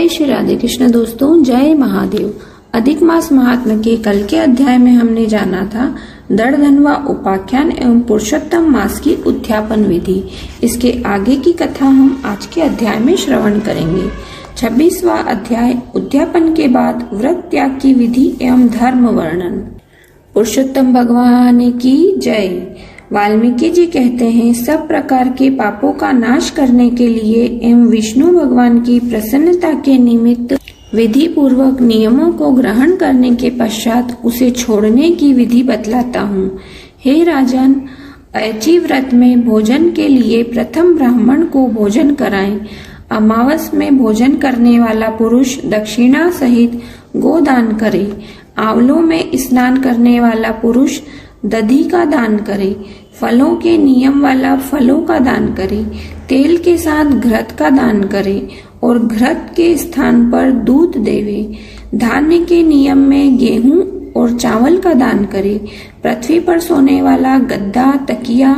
जय श्री राधे कृष्ण। दोस्तों, जय महादेव। अधिक मास महात्म्य के कल के अध्याय में हमने जाना था दर्दधन्वा उपाख्यान एवं पुरुषोत्तम मास की उद्यापन विधि। इसके आगे की कथा हम आज के अध्याय में श्रवण करेंगे। 26वां अध्याय उद्यापन के बाद व्रत त्याग की विधि एवं धर्म वर्णन। पुरुषोत्तम भगवान की जय। वाल्मीकि जी कहते हैं, सब प्रकार के पापों का नाश करने के लिए एवं विष्णु भगवान की प्रसन्नता के निमित्त विधि पूर्वक नियमों को ग्रहण करने के पश्चात उसे छोड़ने की विधि बतलाता हूँ। हे राजन, ऐची व्रत में भोजन के लिए प्रथम ब्राह्मण को भोजन कराएं। अमावस में भोजन करने वाला पुरुष दक्षिणा सहित गोदान करे। आंवलों में स्नान करने वाला पुरुष दधी का दान करे। फलों के नियम वाला फलों का दान करे। तेल के साथ घृत का दान करे और घृत के स्थान पर दूध देवे। धान्य के नियम में गेहूं और चावल का दान करे। पृथ्वी पर सोने वाला गद्दा तकिया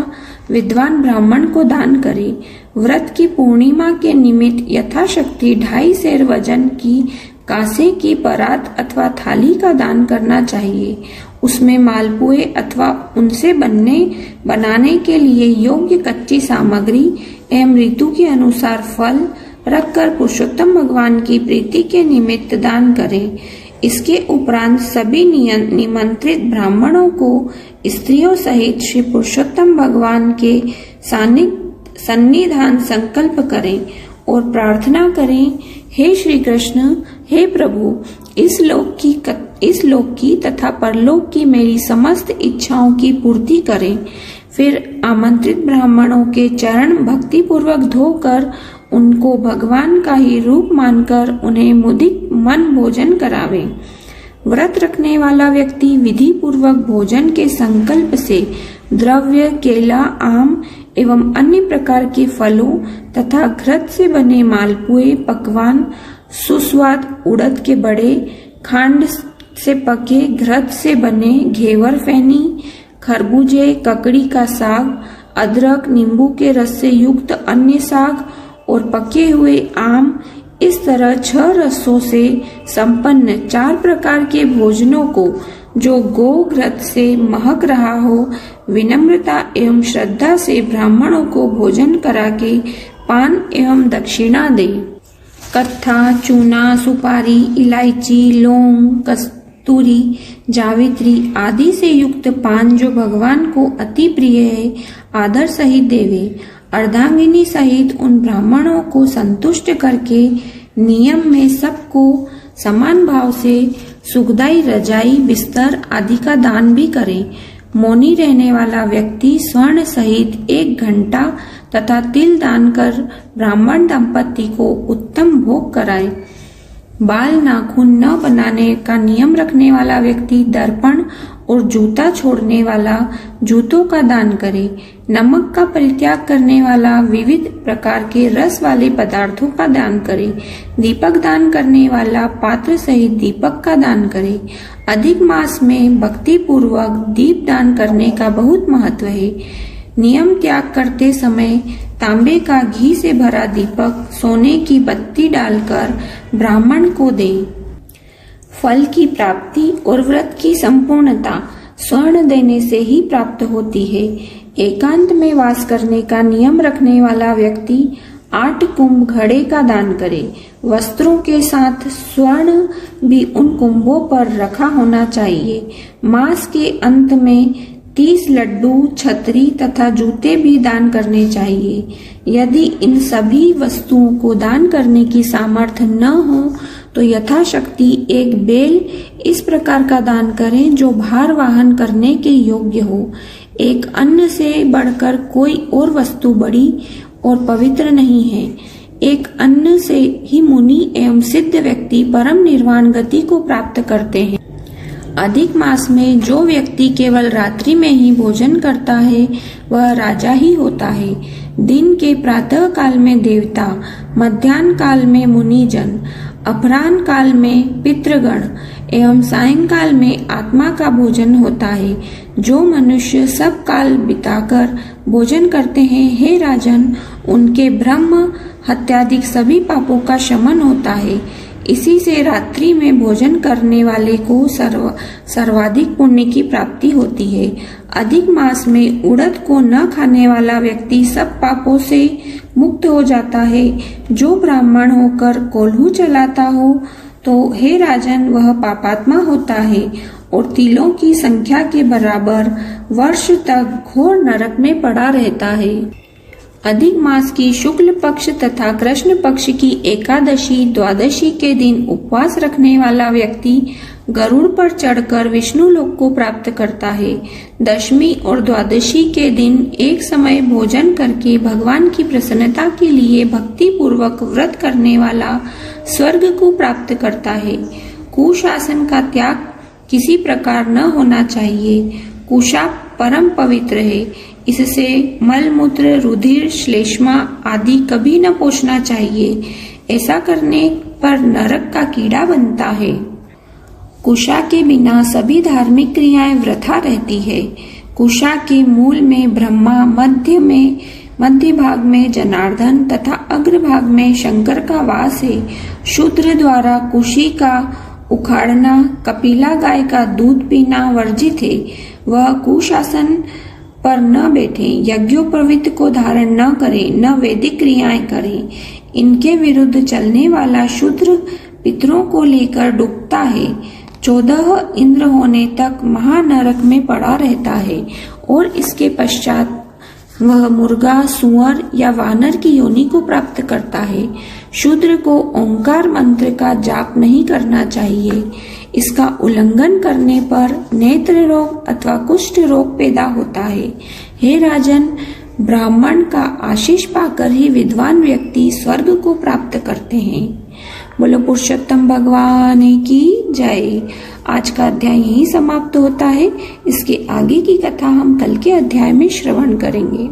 विद्वान ब्राह्मण को दान करे। व्रत की पूर्णिमा के निमित्त यथाशक्ति 2.5 सेर वजन की कांसे की परात अथवा थाली का दान करना चाहिए। उसमें मालपुए अथवा उनसे बनाने के लिए योग्य कच्ची सामग्री एवं ऋतु के अनुसार फल रखकर पुरुषोत्तम भगवान की प्रीति के निमित्त दान करें। इसके उपरांत सभी निमंत्रित ब्राह्मणों को स्त्रियों सहित श्री पुरुषोत्तम भगवान के सन्निधान संकल्प करें और प्रार्थना करें, हे श्री कृष्ण, हे प्रभु, इस लोक की तथा परलोक की मेरी समस्त इच्छाओं की पूर्ति करें। फिर आमंत्रित ब्राह्मणों के चरण भक्ति पूर्वक धोकर उनको भगवान का ही रूप मानकर उन्हें मुदित मन भोजन करावे। व्रत रखने वाला व्यक्ति विधि पूर्वक भोजन के संकल्प से द्रव्य, केला, आम एवं अन्य प्रकार के फलों तथा घृत से बने मालपुए, पकवान, सुस्वाद उड़द के बड़े, खांड से पके घृत से बने घेवर फैनी, खरबूजे, ककड़ी का साग, अदरक, नींबू के रस से युक्त अन्य साग और पके हुए आम, इस तरह 6 रसों से संपन्न 4 प्रकार के भोजनों को जो गो घृत से महक रहा हो, विनम्रता एवं श्रद्धा से ब्राह्मणों को भोजन करा के पान एवं दक्षिणा दे। कत्था, चूना, सुपारी, इलायची, लौंग, कस्तूरी, जावित्री आदि से युक्त पान जो भगवान को अति प्रिय है, आदर सहित देवे। अर्धांगिनी सहित उन ब्राह्मणों को संतुष्ट करके नियम में सबको समान भाव से सुखदाई रजाई, बिस्तर आदि का दान भी करे। मौनी रहने वाला व्यक्ति स्वर्ण सहित 1 घंटा तथा तिल दान कर ब्राह्मण दंपति को उत्तम भोग कराए। बाल नाखून न बनाने का नियम रखने वाला व्यक्ति दर्पण और जूता छोड़ने वाला जूतों का दान करे। नमक का परित्याग करने वाला विविध प्रकार के रस वाले पदार्थों का दान करे। दीपक दान करने वाला पात्र सहित दीपक का दान करे। अधिक मास में भक्ति पूर्वक दीप दान करने का बहुत महत्व है। नियम त्याग करते समय तांबे का घी से भरा दीपक सोने की बत्ती डालकर ब्राह्मण को दें। फल की प्राप्ति और व्रत की संपूर्णता स्वर्ण देने से ही प्राप्त होती है। एकांत में वास करने का नियम रखने वाला व्यक्ति 8 कुंभ घड़े का दान करे। वस्त्रों के साथ स्वर्ण भी उन कुंभों पर रखा होना चाहिए। मास के अंत में 30 लड्डू, छतरी तथा जूते भी दान करने चाहिए। यदि इन सभी वस्तुओं को दान करने की सामर्थ्य न हो तो यथाशक्ति 1 बेल इस प्रकार का दान करें जो भार वाहन करने के योग्य हो। एक अन्न से बढ़कर कोई और वस्तु बड़ी और पवित्र नहीं है। एक अन्न से ही मुनि एवं सिद्ध व्यक्ति परम निर्वाण गति को प्राप्त करते हैं। अधिक मास में जो व्यक्ति केवल रात्रि में ही भोजन करता है वह राजा ही होता है। दिन के प्रातः काल में देवता, मध्याह्न काल में मुनिजन, अपराह्न काल में पितृगण एवं सायंकाल में आत्मा का भोजन होता है। जो मनुष्य सब काल बिताकर भोजन करते हैं, हे राजन, उनके ब्रह्म हत्यादि सभी पापों का शमन होता है। इसी से रात्रि में भोजन करने वाले को सर्वाधिक पुण्य की प्राप्ति होती है। अधिक मास में उड़द को न खाने वाला व्यक्ति सब पापों से मुक्त हो जाता है। जो ब्राह्मण होकर कोल्हू चलाता हो तो हे राजन वह पापात्मा होता है और तिलों की संख्या के बराबर वर्ष तक घोर नरक में पड़ा रहता है। अधिक मास की शुक्ल पक्ष तथा कृष्ण पक्ष की एकादशी द्वादशी के दिन उपवास रखने वाला व्यक्ति गरुड़ पर चढ़कर विष्णु लोक को प्राप्त करता है। दशमी और द्वादशी के दिन एक समय भोजन करके भगवान की प्रसन्नता के लिए भक्ति पूर्वक व्रत करने वाला स्वर्ग को प्राप्त करता है। कुशासन का त्याग किसी प्रकार न होना चाहिए। कुशाप परम पवित्र है। इससे मल मूत्र रुधिर श्लेष्मा आदि कभी न पोंछना चाहिए। ऐसा करने पर नरक का कीड़ा बनता है। कुशा के बिना सभी धार्मिक क्रियाएं वृथा रहती है। कुशा के मूल में ब्रह्मा, मध्य भाग में जनार्दन तथा अग्र भाग में शंकर का वास है। शूद्र द्वारा कुशी का उखाड़ना, कपिला गाय का दूध पीना वर्जित है। वह कुशासन पर न बैठे, यज्ञोपवीत को धारण न करे, न वैदिक क्रियाएं करे। इनके विरुद्ध चलने वाला शूद्र पितरों को लेकर डूबता है। 14 इंद्र होने तक महानरक में पड़ा रहता है और इसके पश्चात वह मुर्गा, सुअर या वानर की योनि को प्राप्त करता है। शूद्र को ओंकार मंत्र का जाप नहीं करना चाहिए। इसका उल्लंघन करने पर नेत्र रोग अथवा कुष्ठ रोग पैदा होता है। हे राजन, ब्राह्मण का आशीष पाकर ही विद्वान व्यक्ति स्वर्ग को प्राप्त करते हैं। बोलो पुरुषोत्तम भगवान की जय। आज का अध्याय यही समाप्त होता है। इसके आगे की कथा हम कल के अध्याय में श्रवण करेंगे।